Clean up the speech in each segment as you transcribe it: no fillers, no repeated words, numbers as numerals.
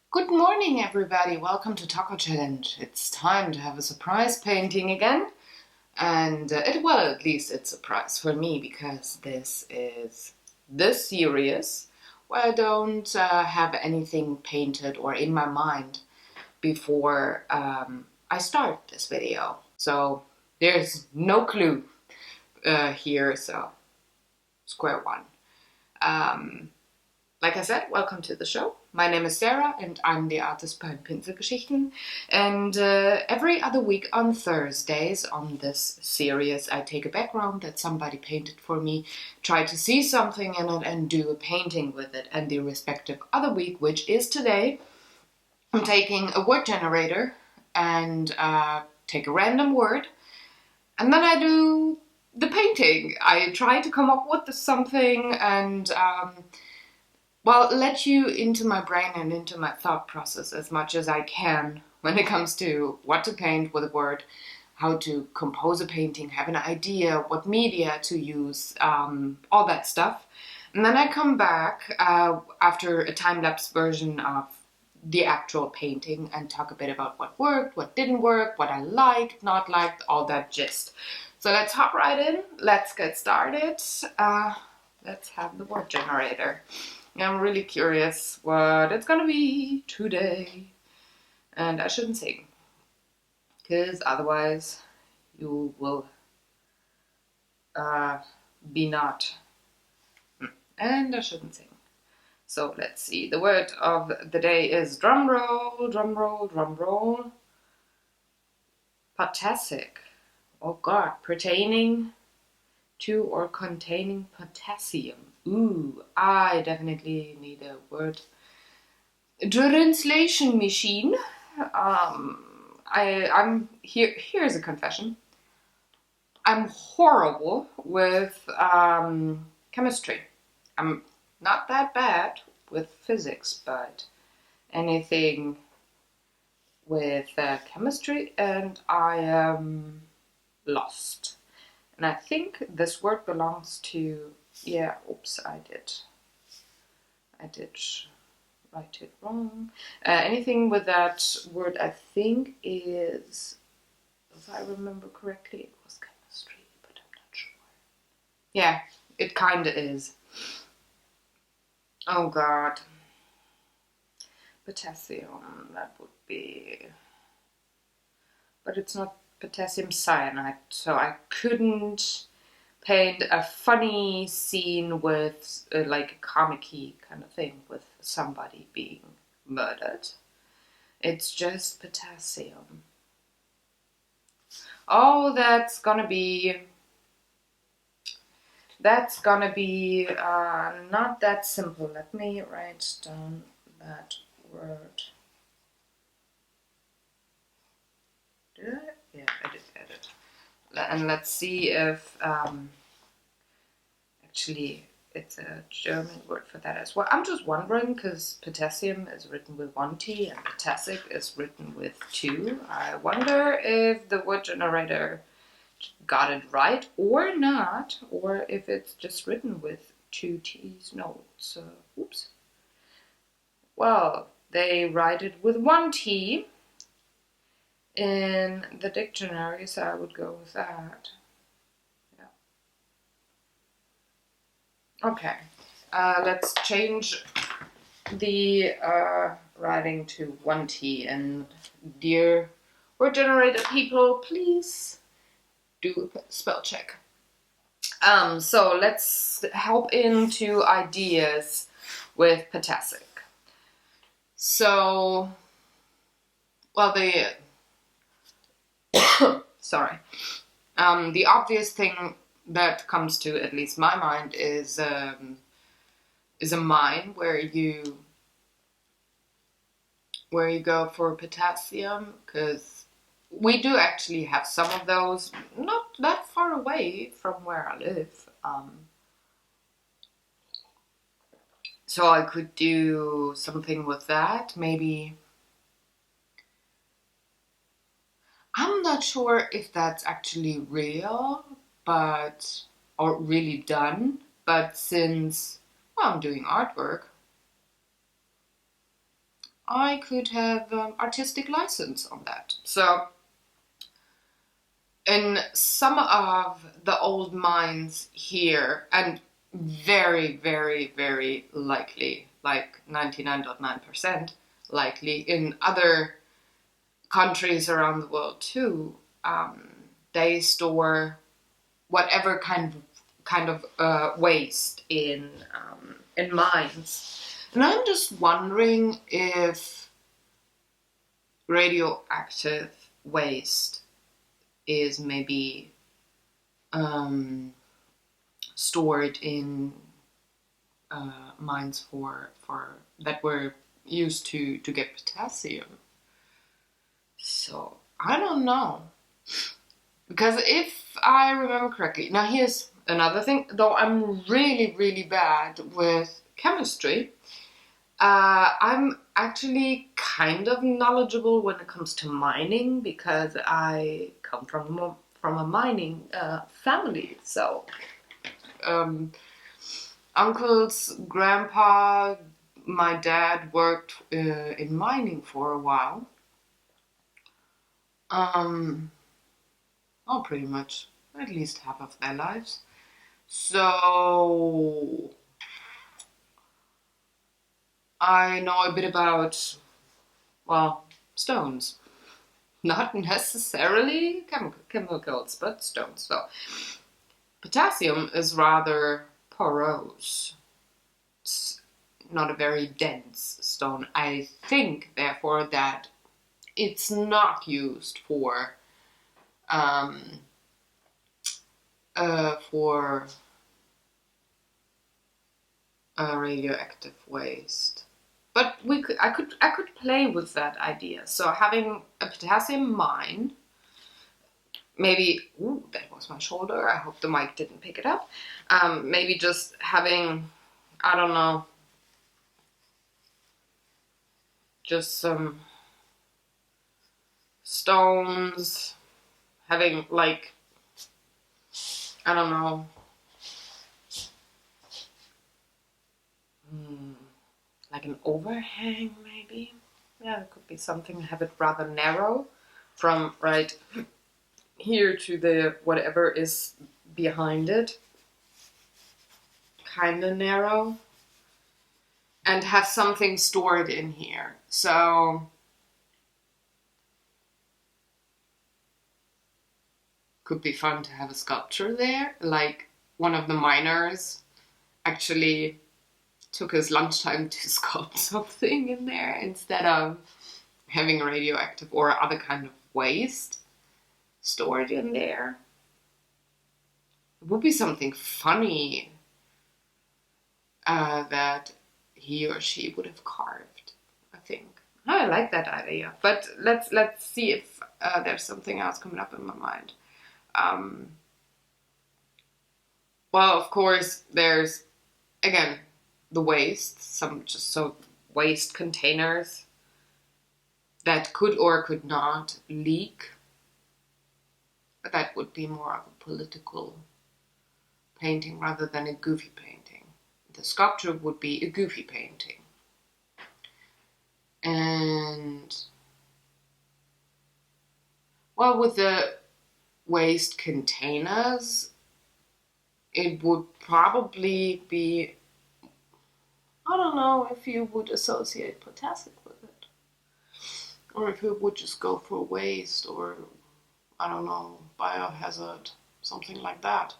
Good morning, everybody. Welcome to Talk-ohhh-Challenge. It's time to have a surprise painting again. And, at least it's a surprise for me because this is the series where I don't have anything painted or in my mind before I start this video. So there's no clue here, so square one. Like I said, welcome to the show. My name is Sarah and I'm the artist behind Pinselgeschichten. And every other week on Thursdays on this series, I take a background that somebody painted for me, try to see something in it and do a painting with it. And the respective other week, which is today, I'm taking a word generator and take a random word. And then I do the painting. I try to come up with something and let you into my brain and into my thought process as much as I can when it comes to what to paint with a word, how to compose a painting, have an idea, what media to use, all that stuff. And then I come back after a time-lapse version of the actual painting and talk a bit about what worked, what didn't work, what I liked, not liked, all that gist. So let's hop right in. Let's get started. Let's have the word generator. I'm really curious what it's gonna be today. And I shouldn't sing, because otherwise you will be not. And I shouldn't sing. So let's see. The word of the day is drum roll, drum roll, drum roll. Potassic. Oh God, pertaining to or containing potassium. Ooh, I definitely need a word translation machine. I'm here. Here's a confession. I'm horrible with chemistry. I'm not that bad with physics, but anything with chemistry, and I am lost. And I think this word belongs to. Yeah, oops, I did write it wrong. Anything with that word, I think, is, if I remember correctly, it was chemistry, but I'm not sure. Yeah, it kinda is. Oh God. Potassium, that would be, but it's not potassium cyanide, so I couldn't paint a funny scene with like a comic-y kind of thing with somebody being murdered. It's just potassium. Oh, that's gonna be not that simple. Let me write down that word. Did I? Yeah, I did edit. And let's see if actually it's a German word for that as well. I'm just wondering, because potassium is written with 1 T and potassic is written with 2. I wonder if the word generator got it right or not, or if it's just written with 2 T's. No, it's oops. Well, they write it with 1 T in the dictionary, so I would go with that. Yeah. Okay, let's change the writing to 1 T, and dear word generator people, please do a spell check. So let's help into ideas with potassic. So, well, sorry. The obvious thing that comes to at least my mind is a mine where you go for potassium, because we do actually have some of those not that far away from where I live. So I could do something with that, maybe. I'm not sure if that's actually real, or really done, but since, well, I'm doing artwork, I could have artistic license on that. So in some of the old mines here, and very, very, very likely, like 99.9% likely in other countries around the world too, they store whatever kind of waste in mines. And I'm just wondering if radioactive waste is maybe stored in mines for that were used to get potassium. So I don't know, because if I remember correctly, now here's another thing. Though I'm really, really bad with chemistry, I'm actually kind of knowledgeable when it comes to mining, because I come from a mining family. So uncles, grandpa, my dad worked in mining for a while. Oh, pretty much at least half of their lives. So I know a bit about, well, stones. Not necessarily chemicals, but stones. So potassium is rather porous. It's not a very dense stone. I think, therefore, that it's not used for radioactive waste. But I could play with that idea. So having a potassium mine, maybe, ooh, that was my shoulder. I hope the mic didn't pick it up. Maybe just having, I don't know, just some stones, having like, I don't know, like an overhang maybe. Yeah, it could be something, have it rather narrow from right here to the whatever is behind it. Kind of narrow. And have something stored in here. So could be fun to have a sculpture there. Like one of the miners actually took his lunchtime to sculpt something in there instead of having radioactive or other kind of waste stored in there. It would be something funny that he or she would have carved, I think. I like that idea, but let's see if there's something else coming up in my mind. Well, of course, there's, again, the waste, some just so waste containers that could or could not leak. But that would be more of a political painting rather than a goofy painting. The sculpture would be a goofy painting. And, well, with the waste containers, it would probably be, I don't know if you would associate Potassic with it. Or if it would just go for waste or, I don't know, biohazard, something like that.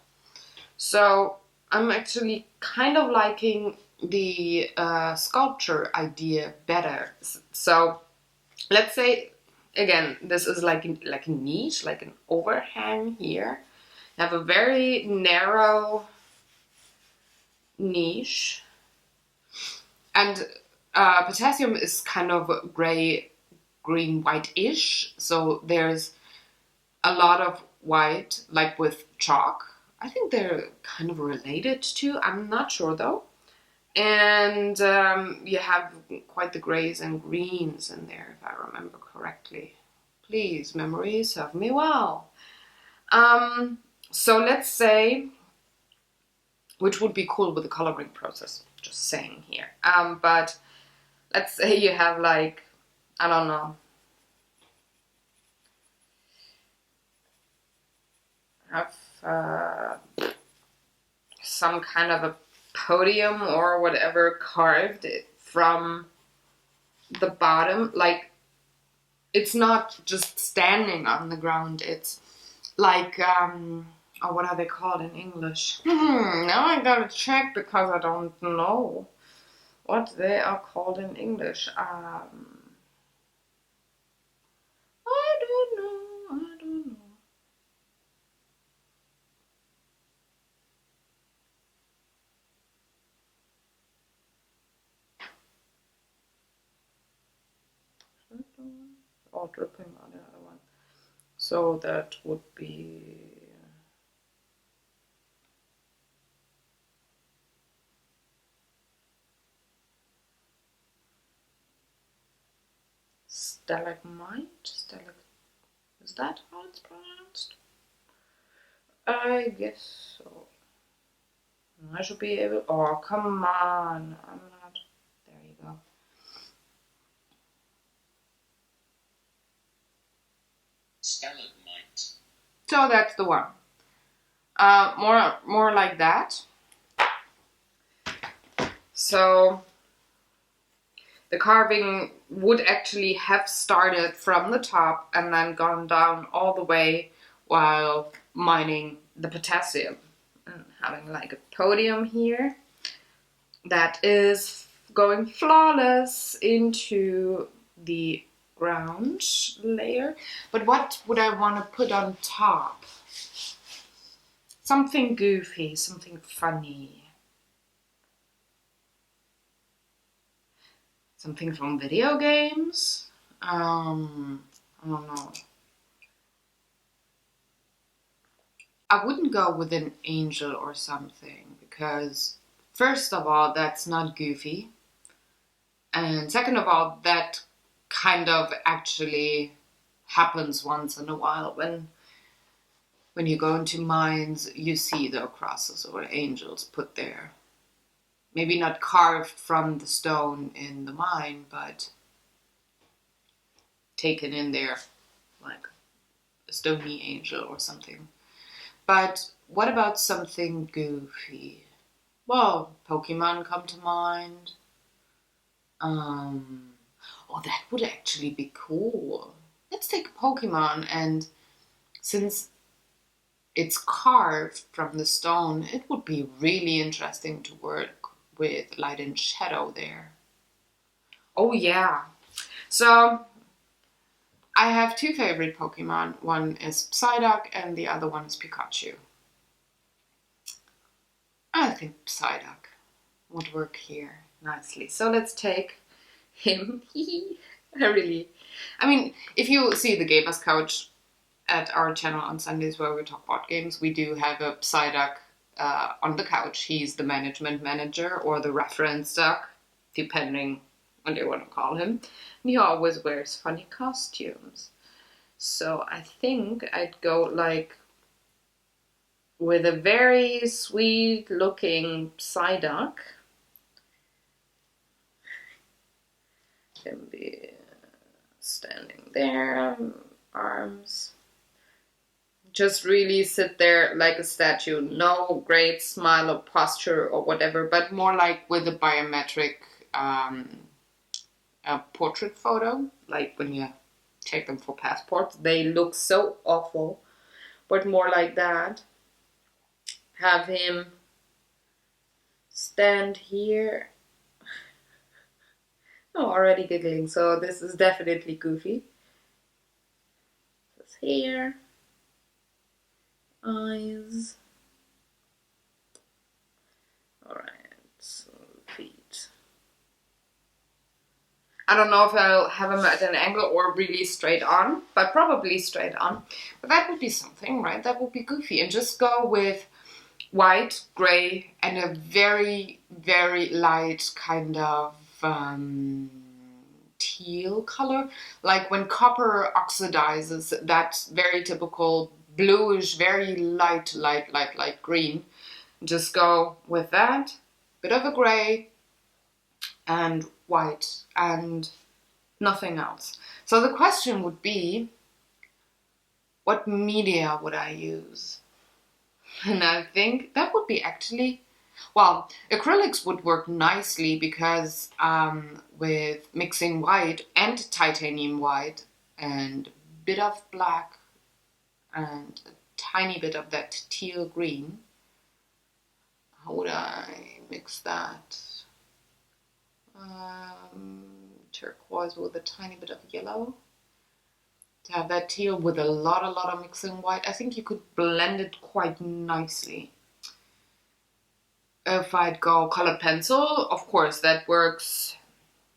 So I'm actually kind of liking the sculpture idea better. So let's say, again, this is like a niche, like an overhang here. I have a very narrow niche, and potassium is kind of gray, green, white-ish. So there's a lot of white, like with chalk. I think they're kind of related too. I'm not sure though. And you have quite the grays and greens in there, if I remember correctly. Please, memory, serve me well. So let's say, which would be cool with the coloring process, just saying here. But let's say you have like, I don't know, have some kind of a podium or whatever carved from the bottom. Like, it's not just standing on the ground, it's like, oh, what are they called in English? Now I gotta check because I don't know what they are called in English. I don't know. Or dripping on the other one. So that would be stalagmite? Is that how it's pronounced? I guess so. I should be able. Oh, come on. I'm not. There you go. Stalagmite. So that's the one. More like that. So the carving would actually have started from the top and then gone down all the way while mining the potassium. And having like a podium here that is going flawless into the ground layer. But what would I want to put on top? Something goofy, something funny. Something from video games? I don't know. I wouldn't go with an angel or something because, first of all, that's not goofy. And second of all, that kind of actually happens once in a while. When you go into mines, you see the crosses or angels put there. Maybe not carved from the stone in the mine, but taken in there, like a stony angel or something. But what about something goofy? Well, Pokemon come to mind. Oh, that would actually be cool. Let's take a Pokemon, and since it's carved from the stone, it would be really interesting to work with light and shadow there. Oh yeah. So I have two favorite Pokemon. One is Psyduck and the other one is Pikachu. I think Psyduck would work here nicely. So let's take him. I mean, if you see the Gamers Couch at our channel on Sundays where we talk about games, we do have a Psyduck on the couch. He's the management manager or the reference duck, depending what you want to call him. And he always wears funny costumes. So I think I'd go like with a very sweet looking Psyduck. Can be standing there, arms. Just really sit there like a statue. No great smile or posture or whatever, but more like with a biometric portrait photo. Like when you take them for passports, they look so awful, but more like that. Have him stand here. Oh, already giggling, so this is definitely goofy. This here. Eyes. Alright, so feet. I don't know if I'll have him at an angle or really straight on, but probably straight on. But that would be something, right? That would be goofy. And just go with white, gray, and a very, very light kind of teal color. Like when copper oxidizes, that very typical bluish, very light green. Just go with that. Bit of a gray and white and nothing else. So the question would be, what media would I use? And I think that would be actually, well, acrylics would work nicely because with mixing white and titanium white and a bit of black and a tiny bit of that teal green, how would I mix that? Turquoise with a tiny bit of yellow. To have that teal with a lot of mixing white. I think you could blend it quite nicely. If I'd go colored pencil, of course that works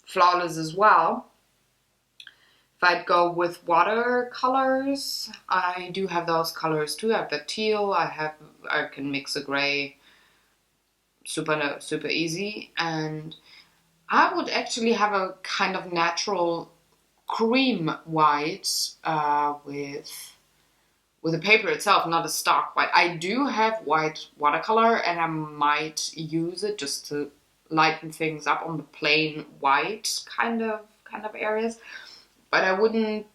flawless as well. If I'd go with watercolors, I do have those colors too. I have the teal, I can mix a gray super easy, and I would actually have a kind of natural cream white with the paper itself, not a stock white. I do have white watercolor, and I might use it just to lighten things up on the plain white kind of areas, but I wouldn't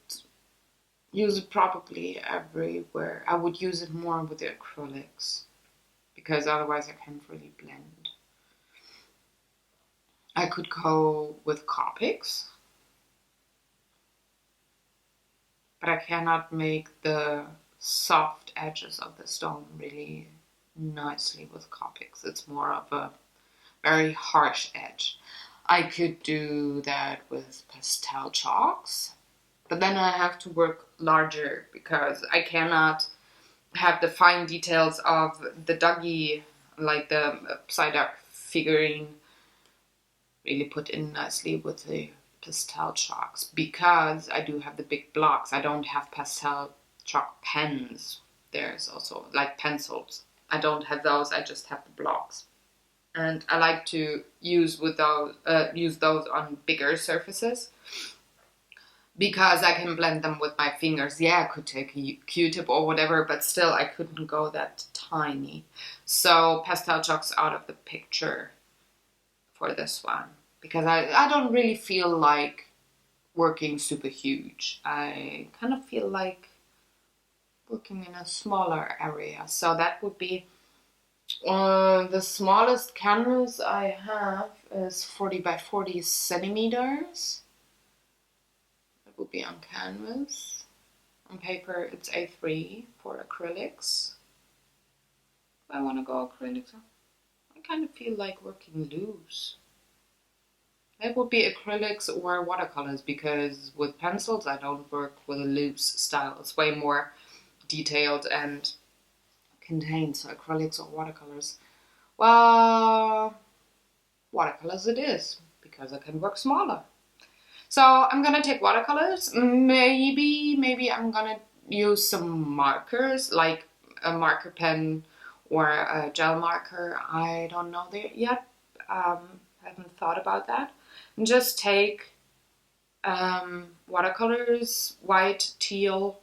use it probably everywhere. I would use it more with the acrylics, because otherwise I can't really blend. I could go with Copics, but I cannot make the soft edges of the stone really nicely with Copics. It's more of a very harsh edge. I could do that with pastel chalks, but then I have to work larger because I cannot have the fine details of the Dougie, like the upside down figurine, really put in nicely with the pastel chalks, because I do have the big blocks. I don't have pastel chalk pens. There's also like pencils. I don't have those. I just have the blocks, and I like to use those on bigger surfaces because I can blend them with my fingers. Yeah, I could take a Q-tip or whatever, but still I couldn't go that tiny. So pastel chalks out of the picture for this one, because I don't really feel like working super huge. I kind of feel like working in a smaller area. So that would be the smallest canvas I have is 40 by 40 centimeters. That would be on canvas. On paper it's A3 for acrylics. If I want to go acrylics, I kind of feel like working loose. It would be acrylics or watercolors, because with pencils I don't work with a loose style. It's way more detailed and contained. So acrylics or watercolors. Well, watercolors it is, because I can work smaller. So I'm gonna take watercolors. Maybe I'm gonna use some markers, like a marker pen or a gel marker. I don't know there yet. Haven't thought about that. And just take watercolors, white, teal,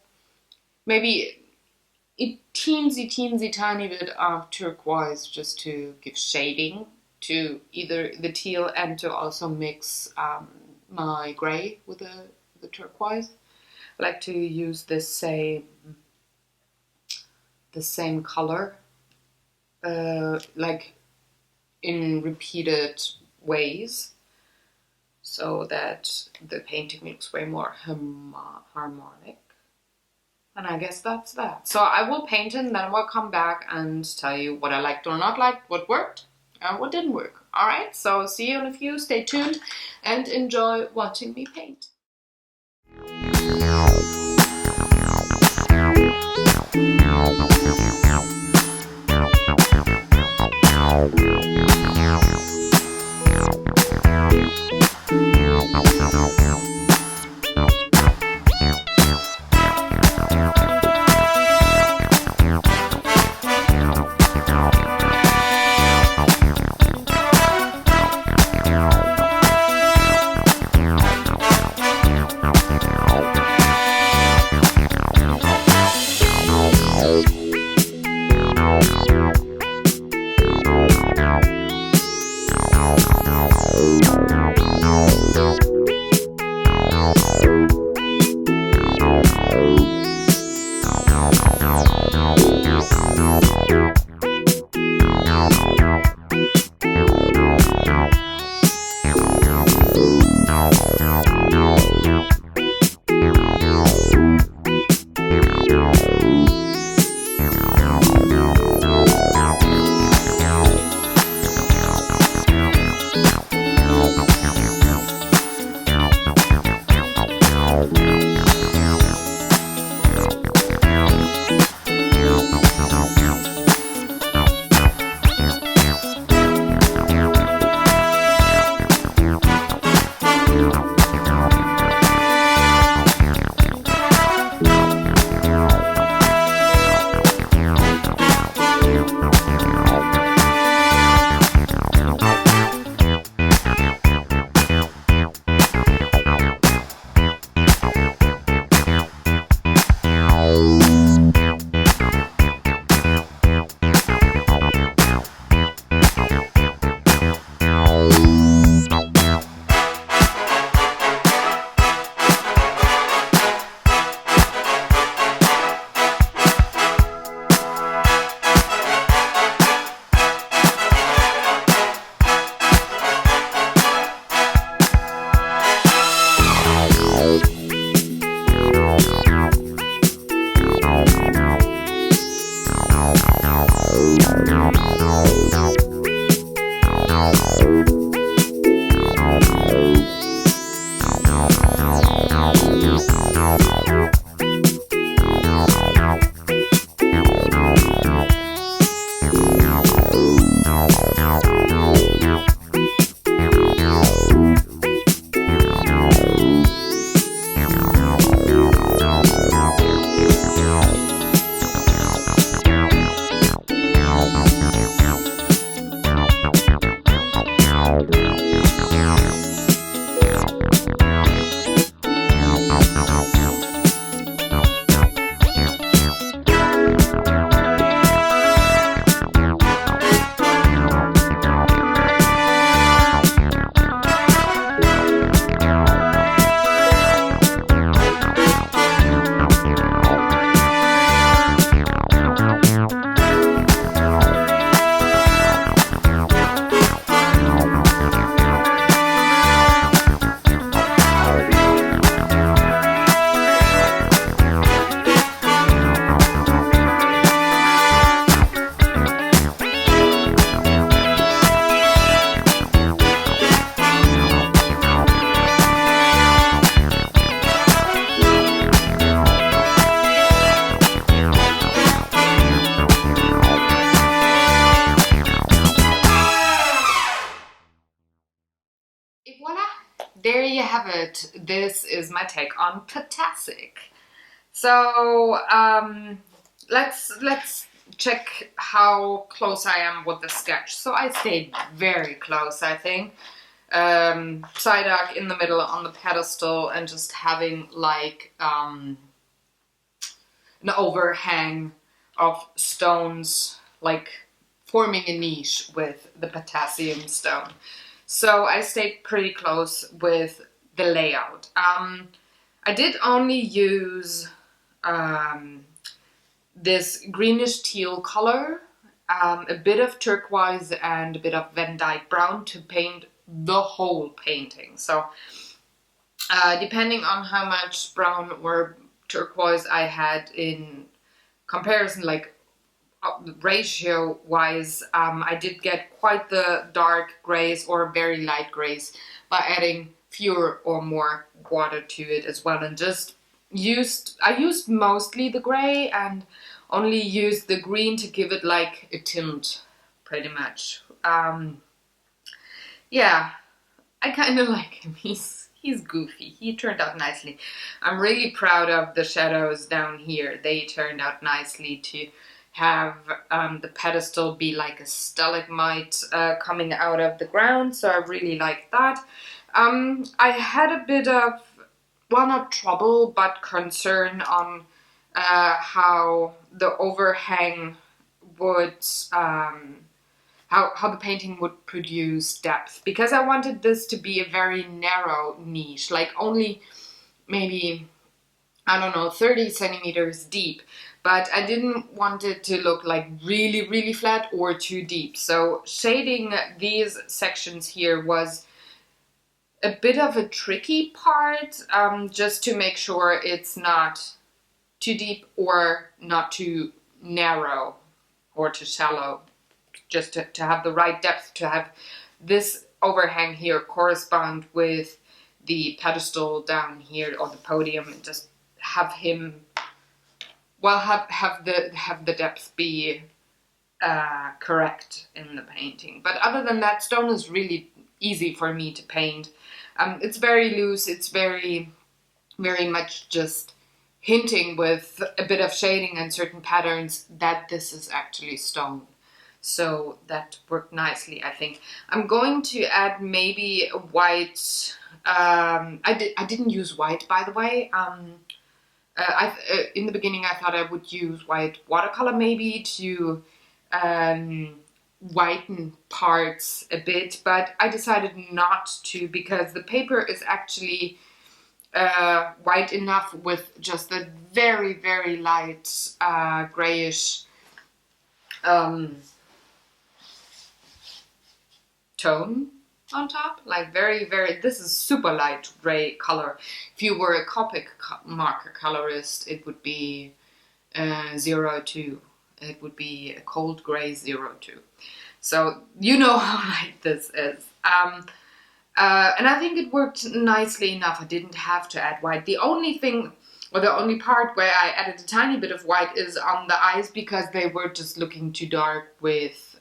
maybe a teensy tiny bit of turquoise, just to give shading to either the teal and to also mix my gray with the turquoise. I like to use the same color, like in repeated ways, so that the painting looks way more harmonic. And I guess that's that. So I will paint it, and then we'll come back and tell you what I liked or not liked, what worked and what didn't work. Alright, so see you in a few. Stay tuned and enjoy watching me paint. There you have it. This is my take on Potassic. So let's check how close I am with the sketch. So I stayed very close, I think. Psyduck in the middle on the pedestal and just having like an overhang of stones, like forming a niche with the potassium stone. So I stayed pretty close with the layout. I did only use this greenish teal color, a bit of turquoise and a bit of Van Dyke brown to paint the whole painting. So depending on how much brown or turquoise I had in comparison, like ratio wise, I did get quite the dark grays or very light grays by adding fewer or more water to it as well, and just I used mostly the gray and only used the green to give it like a tint, pretty much. Yeah, I kind of like him. He's goofy. He turned out nicely. I'm really proud of the shadows down here. They turned out nicely to have the pedestal be like a stalagmite coming out of the ground, so I really like that. I had a bit of, well, not trouble, but concern on how the overhang would how the painting would produce depth, because I wanted this to be a very narrow niche, like only maybe, I don't know, 30 centimeters deep. But I didn't want it to look like really, really flat or too deep. So shading these sections here was a bit of a tricky part, just to make sure it's not too deep or not too narrow or too shallow. Just to have the right depth, to have this overhang here correspond with the pedestal down here, or the podium, and just have him, well, have the depth be correct in the painting. But other than that, stone is really easy for me to paint. It's very loose, it's very much just hinting with a bit of shading and certain patterns that this is actually stone. So that worked nicely, I think. I'm going to add maybe a white. I didn't use white, by the way. In the beginning, I thought I would use white watercolor maybe to whiten parts a bit, but I decided not to, because the paper is actually white enough with just a very, very light grayish tone on top, like very, very, this is super light gray color. If you were a Copic marker colorist, it would be 02. It would be a cold gray 02. So you know how light this is. And I think it worked nicely enough. I didn't have to add white. The only thing, or the only part where I added a tiny bit of white is on the eyes, because they were just looking too dark with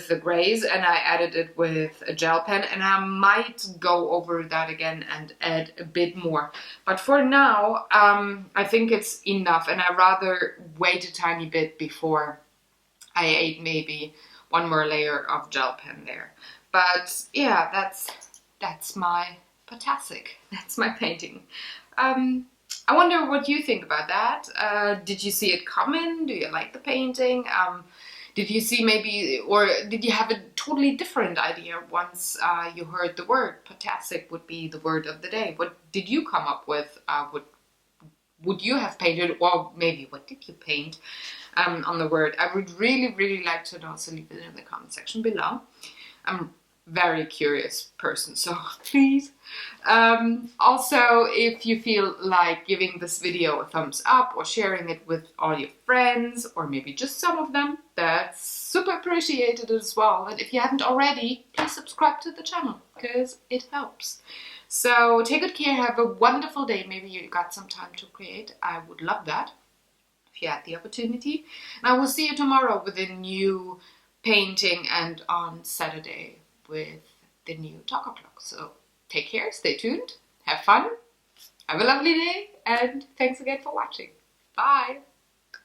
the grays, and I added it with a gel pen, and I might go over that again and add a bit more. But for now, I think it's enough, and I rather wait a tiny bit before I add maybe one more layer of gel pen there. But yeah, that's my Potassic. That's my painting. I wonder what you think about that. Did you see it coming? Do you like the painting? Did you see maybe, or did you have a totally different idea once you heard the word? Potassic would be the word of the day. What did you come up with? Would you have painted, or maybe what did you paint on the word? I would really, really like to know, so leave it in the comment section below. I'm very curious person, so please. Also, if you feel like giving this video a thumbs up or sharing it with all your friends, or maybe just some of them, that's super appreciated as well. And if you haven't already, please subscribe to the channel, because it helps. So take good care, have a wonderful day. Maybe you got some time to create. I would love that if you had the opportunity. And I will see you tomorrow with a new painting, and on Saturday with the new Talk-ohhh-Clock. So take care, stay tuned, have fun, have a lovely day, and thanks again for watching. Bye!